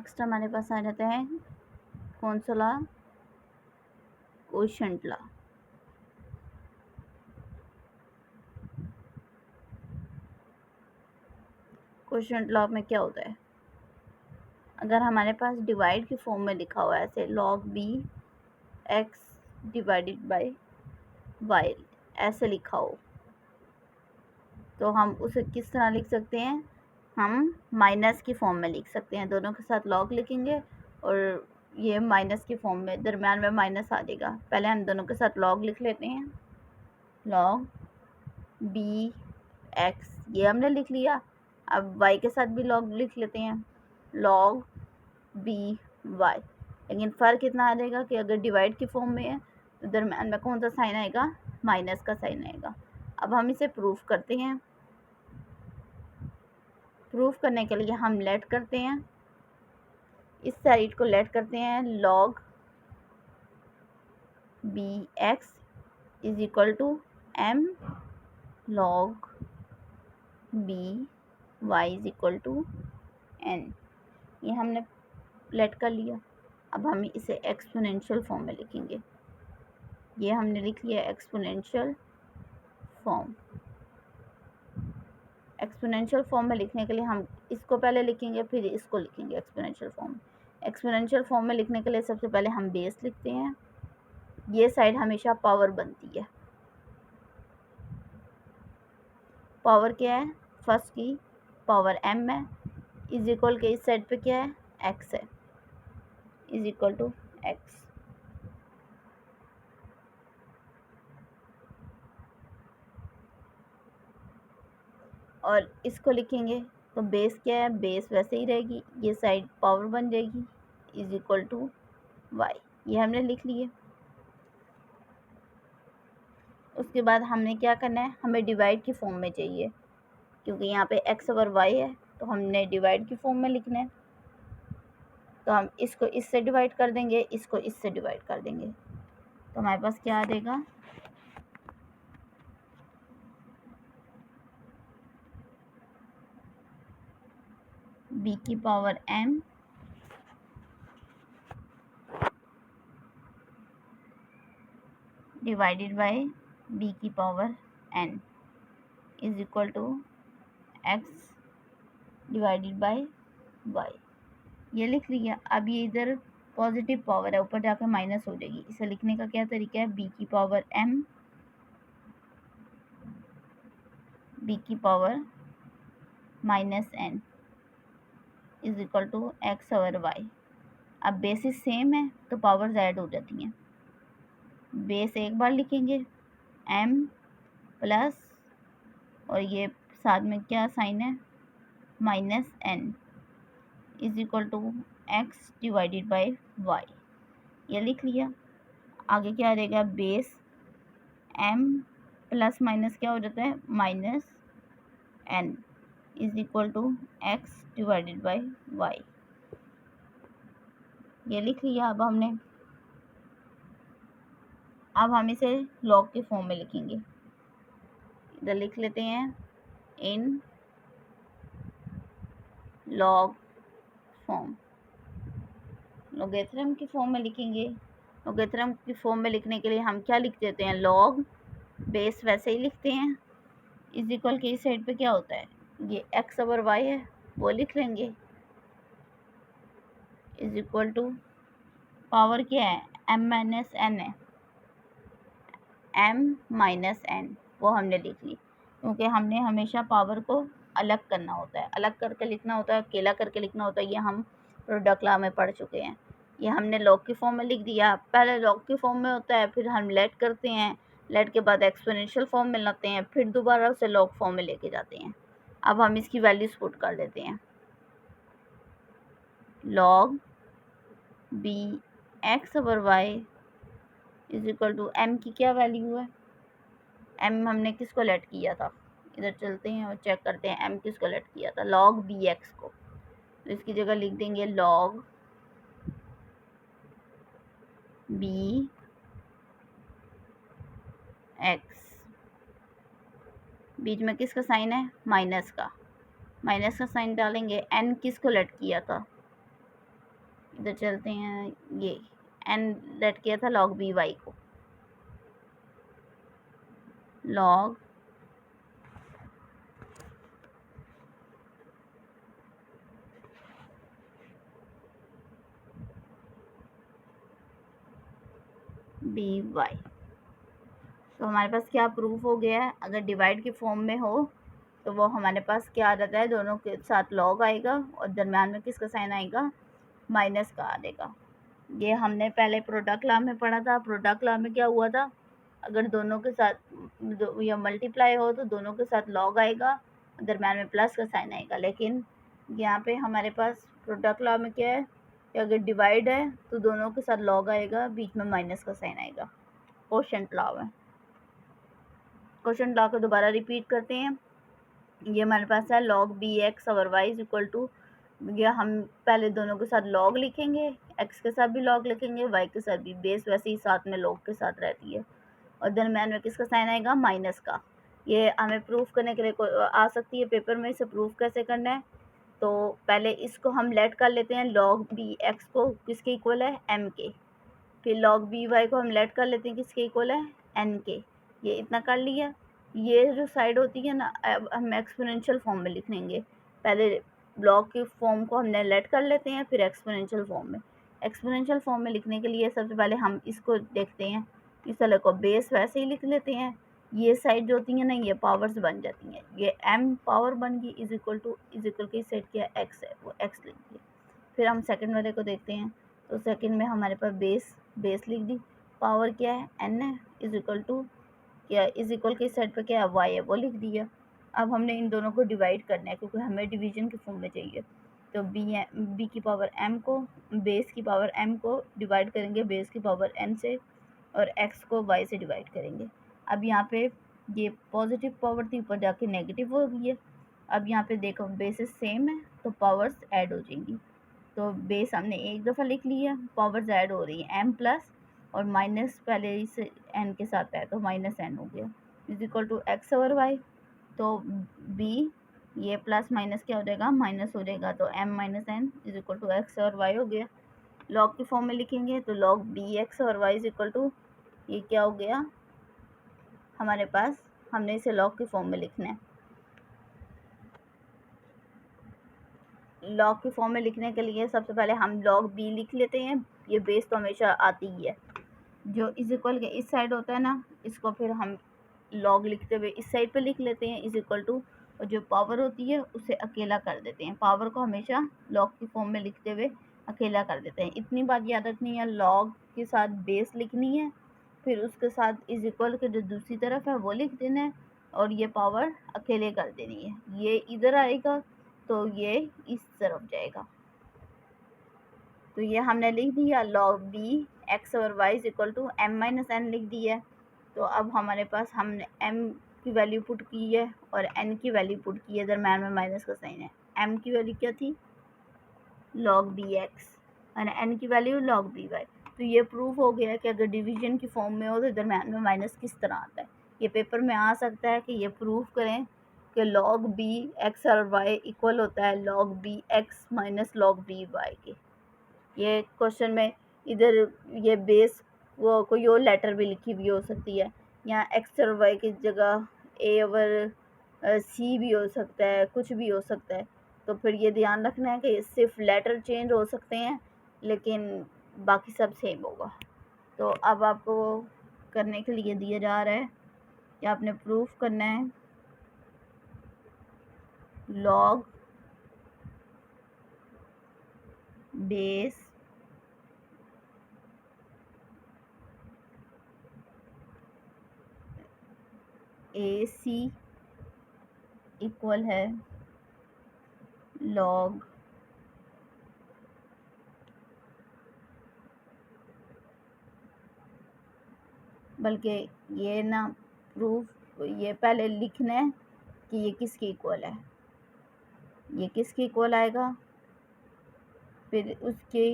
Next हमारे पास आ जाता है कौन सा law, quotient law. Quotient law में क्या होता है, अगर हमारे पास डिवाइड की फॉर्म में लिखा हुआ है ऐसे log b x divided by y ऐसे लिखा हो, तो हम उसे किस तरह लिख सकते हैं, हम माइनस की फॉर्म में लिख सकते हैं। दोनों के साथ log लिखेंगे और ये माइनस की फॉर्म में दरम्यान में माइनस आ जाएगा। पहले हम दोनों के साथ log लिख लेते हैं, log b x ये हमने लिख लिया। अब y के साथ भी log लिख लेते हैं, log b y। लेकिन फ़र्क इतना आ जाएगा कि अगर डिवाइड की फॉर्म में है तो दरम्यान में कौन सा साइन आएगा, माइनस का साइन आएगा। अब हम इसे प्रूफ करते हैं। प्रूफ करने के लिए हम लेट करते हैं, इस साइड को लेट करते हैं, log b x is equal to m log b y is equal to n। ये हमने लेट कर लिया। अब हम इसे एक्सपोनेंशियल फॉर्म में लिखेंगे। ये हमने लिख लिया एक्सपोनेंशियल फॉर्म। एक्सपोनेंशियल फॉर्म में लिखने के लिए हम इसको पहले लिखेंगे फिर इसको लिखेंगे एक्सपोनेंशियल फॉर्म। एक्सपोनेंशियल फॉर्म में लिखने के लिए सबसे पहले हम बेस लिखते हैं, ये साइड हमेशा पावर बनती है। पावर क्या है, फर्स्ट की पावर m है, इज इक्वल के इस साइड पे क्या है, x है, इज इक्वल टू x। और इसको लिखेंगे तो बेस क्या है, बेस वैसे ही रहेगी, ये साइड पावर बन जाएगी, इज इक्वल टू y। ये हमने लिख लिए। उसके बाद हमने क्या करना है, हमें डिवाइड की फॉर्म में चाहिए, क्योंकि यहाँ पे x ओवर y है तो हमने डिवाइड की फॉर्म में लिखना है। तो हम इसको इससे डिवाइड कर देंगे, इसको इससे डिवाइड कर देंगे, तो हमारे पास क्या आ जाएगा, b की power m divided by b की power n is equal to x divided by y। ये लिख लिया। अब ये इधर पॉजिटिव पावर है, ऊपर जाकर माइनस हो जाएगी। इसे लिखने का क्या तरीका है, b की पावर m b की power minus n is equal to x over y। अब बेसिस सेम है तो पावर्स ऐड हो जाती हैं। बेस एक बार लिखेंगे m प्लस और ये साथ में क्या साइन है, minus n is equal to x divided by y। ये लिख लिया। आगे क्या आ जाएगा, बेस m प्लस माइनस क्या हो जाता है, minus n is equal to x divided by y। ये लिख लिया। अब हम इसे log के फॉर्म में लिखेंगे। इधर लिख लेते हैं इन log फॉर्म। लोगेथ्रम की फॉर्म में लिखेंगे। लोगेथ्रम की फॉर्म में लिखने के लिए हम क्या लिख देते हैं, log बेस वैसे ही लिखते हैं, इज इक्वल के इस साइड पे क्या होता है, ये x ओवर y है वो लिख लेंगे, इज इक्वल टू पावर क्या है, m माइनस n है, m माइनस n वो हमने लिख ली, क्योंकि हमने हमेशा पावर को अलग करना होता है, अलग करके लिखना होता है, अकेला करके लिखना होता है। ये हम प्रोडक्ट लॉ में पढ़ चुके हैं। ये हमने लॉग की फॉर्म में लिख दिया। पहले लॉग की फॉर्म में होता है, फिर हम लेट करते हैं, लेट के बाद एक्सपोनेंशियल फॉर्म में लाते हैं, फिर दोबारा उसे लॉग फॉर्म में लेके जाते हैं। अब हम इसकी वैल्यूज पुट कर देते हैं। log b x over y is equal to m की क्या वैल्यू है, m हमने किसको लेट किया था, इधर चलते हैं और चेक करते हैं m किसको लेट किया था, log b x को। तो इसकी जगह लिख देंगे log b x। बीच में किसका साइन है, माइनस का, माइनस का साइन डालेंगे। n किसको लेट किया था, इधर चलते हैं, ये n लेट किया था log b y को, log b y। तो हमारे पास क्या प्रूफ हो गया है, अगर डिवाइड की फॉर्म में हो तो वो हमारे पास क्या आ जाता है, दोनों के साथ लॉग आएगा और दरम्यान में किसका साइन आएगा, माइनस का आ जाएगा। ये हमने पहले प्रोडक्ट लॉ में पढ़ा था। प्रोडक्ट लॉ में क्या हुआ था, अगर दोनों के साथ या मल्टीप्लाई हो तो दोनों के साथ लॉग आएगा, दरम्यान में प्लस का साइन आएगा। लेकिन यहाँ पे हमारे पास प्रोडक्ट लॉ में क्या है कि अगर डिवाइड है तो दोनों के साथ लॉग आएगा, बीच में माइनस का साइन आएगा। क्वोशंट लॉ में, क्वोशंट लॉ को दोबारा रिपीट करते हैं। ये हमारे पास है log bx और y इज इक्वल टू, या हम पहले दोनों के साथ log लिखेंगे, x के साथ भी log लिखेंगे, y के साथ भी, बेस वैसे ही साथ में log के साथ रहती है, और दरम्यान में किसका साइन आएगा, माइनस का। ये हमें प्रूफ करने के लिए आ सकती है पेपर में। इसे प्रूफ कैसे करना है, तो पहले इसको हम लेट कर लेते हैं, log bx को किसके इक्वल है, m के, फिर log by को हम लेट कर लेते हैं किसके इक्वल है, n के। ये इतना कर लिया। ये जो साइड होती है ना, अब हम एक्सपोनेंशियल फॉर्म में लिख लेंगे। पहले ब्लॉक की फॉर्म को हमने लेट कर लेते हैं, फिर एक्सपोनेंशियल फॉर्म में। एक्सपोनेंशियल फॉर्म में लिखने के लिए सबसे पहले हम इसको देखते हैं, इस तरह को बेस वैसे ही लिख लेते हैं। ये साइड जो होती है ना, ये पावर्स बन जाती हैं। ये m पावर बन गई, इज इक्वल की सेट किया x है, वो x लिख दिया। फिर हम सेकंड वाले को देखते हैं, तो सेकंड में हमारे पास बेस लिख दी, पावर क्या है, n है, इज इक्वल टू क्या, इज इक्वल के सेट पे क्या है, y है, वो लिख दिया। अब हमने इन दोनों को डिवाइड करना है क्योंकि हमें डिवीजन के फॉर्म में चाहिए। तो b की पावर m को, बेस की पावर m को डिवाइड करेंगे बेस की पावर n से, और x को y से डिवाइड करेंगे। अब यहाँ पे ये पॉजिटिव पावर थी, ऊपर जाके नेगेटिव हो गई है। अब यहाँ पे देखो बेसिस सेम है तो पावर्स ऐड हो जाएंगी। तो बेस हमने एक दफ़ा लिख लिया, पावर्स ऐड हो रही है, m प्लस और माइनस पहले इस n के साथ है तो माइनस n हो गया, इज इक्वल टू x और y। तो b, ये प्लस माइनस क्या हो जाएगा, माइनस हो जाएगा, तो m minus n is equal to x और y हो गया। लॉग की फॉर्म में लिखेंगे तो log bx और y इज इक्वल टू, ये क्या हो गया हमारे पास, हमने इसे लॉग की फॉर्म में लिखना है। लॉग की फॉर्म में लिखने के लिए सबसे पहले हम log b लिख लेते हैं। ये बेस तो हमेशा आती ही है, जो इज इक्वल के इस साइड होता है ना, इसको फिर हम log लिखते हुए इस साइड पे लिख लेते हैं, इज इक्वल टू, और जो पावर होती है उसे अकेला कर देते हैं। पावर को हमेशा log की फॉर्म में लिखते हुए अकेला कर देते हैं। इतनी बात याद रखनी है, log के साथ बेस लिखनी है, फिर उसके साथ इज इक्वल के जो दूसरी तरफ है वो लिख देना है, और ये पावर अकेले कर देनी है। ये इधर आएगा तो ये इस तरफ जाएगा। तो ये हमने लिख दिया, log b x और y is equal to m minus n लिख दी है। तो अब हमारे पास हमने m की वैल्यू पुट की है और n की वैल्यू पुट की है, दरम्यान में माइनस का साइन है। m की वैल्यू क्या थी, log bx, और n की वैल्यू log by। तो ये प्रूफ हो गया कि अगर डिवीजन की फॉर्म में हो तो दरम्यान में माइनस किस तरह आता है। ये पेपर में आ सकता है कि ये प्रूफ करें कि log b x और y इक्वल होता है log b x minus log b y के। ये क्वेश्चन में इधर ये बेस वो कोई और लेटर भी लिखी हुई हो सकती है, यहाँ एक्स और वाई की जगह ए ओवर सी भी हो सकता है, कुछ भी हो सकता है। तो फिर ये ध्यान रखना है कि सिर्फ लेटर चेंज हो सकते हैं लेकिन बाकी सब सेम होगा। तो अब आपको करने के लिए दिया जा रहा है कि आपने प्रूफ करना है लॉग बेस ए सी इक्वल है log बल्कि ये ना प्रूफ, ये पहले लिखना है कि ये किसके इक्वल है, ये किसके इक्वल आएगा, फिर उसके